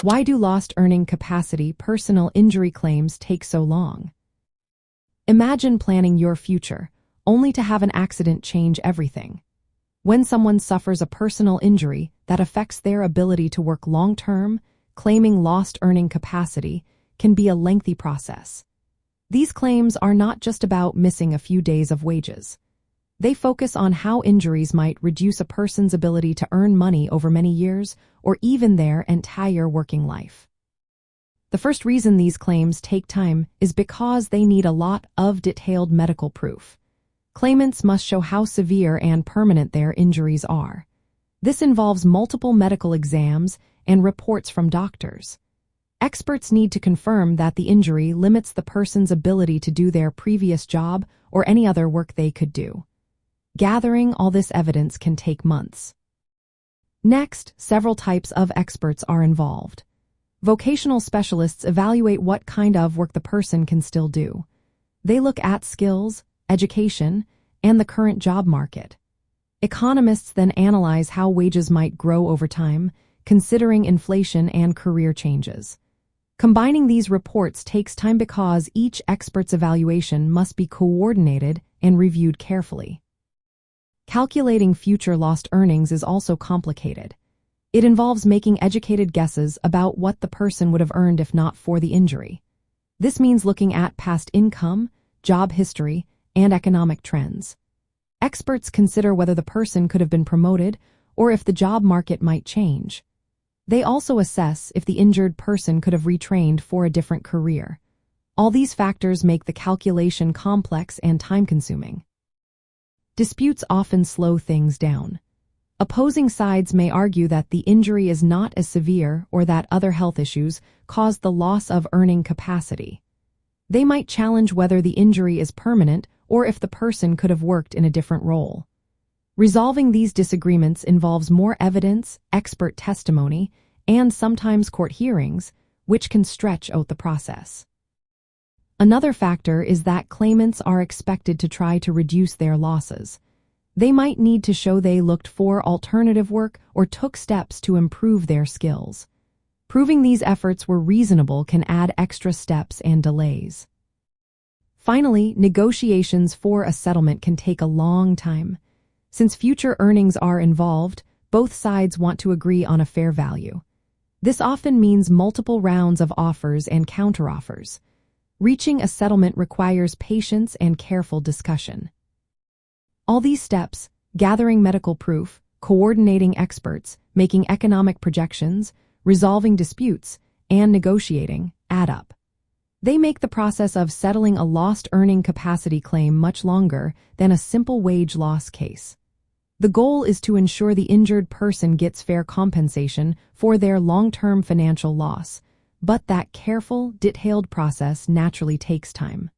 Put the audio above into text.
Why do lost earning capacity personal injury claims take so long? Imagine planning your future, only to have an accident change everything. When someone suffers a personal injury that affects their ability to work long-term, claiming lost earning capacity can be a lengthy process. These claims are not just about missing a few days of wages. They focus on how injuries might reduce a person's ability to earn money over many years or even their entire working life. The first reason these claims take time is because they need a lot of detailed medical proof. Claimants must show how severe and permanent their injuries are. This involves multiple medical exams and reports from doctors. Experts need to confirm that the injury limits the person's ability to do their previous job or any other work they could do. Gathering all this evidence can take months. Next, several types of experts are involved. Vocational specialists evaluate what kind of work the person can still do. They look at skills, education, and the current job market. Economists then analyze how wages might grow over time, considering inflation and career changes. Combining these reports takes time because each expert's evaluation must be coordinated and reviewed carefully. Calculating future lost earnings is also complicated. It involves making educated guesses about what the person would have earned if not for the injury. This means looking at past income, job history, and economic trends. Experts consider whether the person could have been promoted or if the job market might change. They also assess if the injured person could have retrained for a different career. All these factors make the calculation complex and time-consuming. Disputes often slow things down. Opposing sides may argue that the injury is not as severe or that other health issues caused the loss of earning capacity. They might challenge whether the injury is permanent or if the person could have worked in a different role. Resolving these disagreements involves more evidence, expert testimony, and sometimes court hearings, which can stretch out the process. Another factor is that claimants are expected to try to reduce their losses. They might need to show they looked for alternative work or took steps to improve their skills. Proving these efforts were reasonable can add extra steps and delays. Finally, negotiations for a settlement can take a long time. Since future earnings are involved, both sides want to agree on a fair value. This often means multiple rounds of offers and counteroffers. Reaching a settlement requires patience and careful discussion. All these steps, gathering medical proof, coordinating experts, making economic projections, resolving disputes, and negotiating, add up. They make the process of settling a lost earning capacity claim much longer than a simple wage loss case. The goal is to ensure the injured person gets fair compensation for their long-term financial loss, but that careful, detailed process naturally takes time.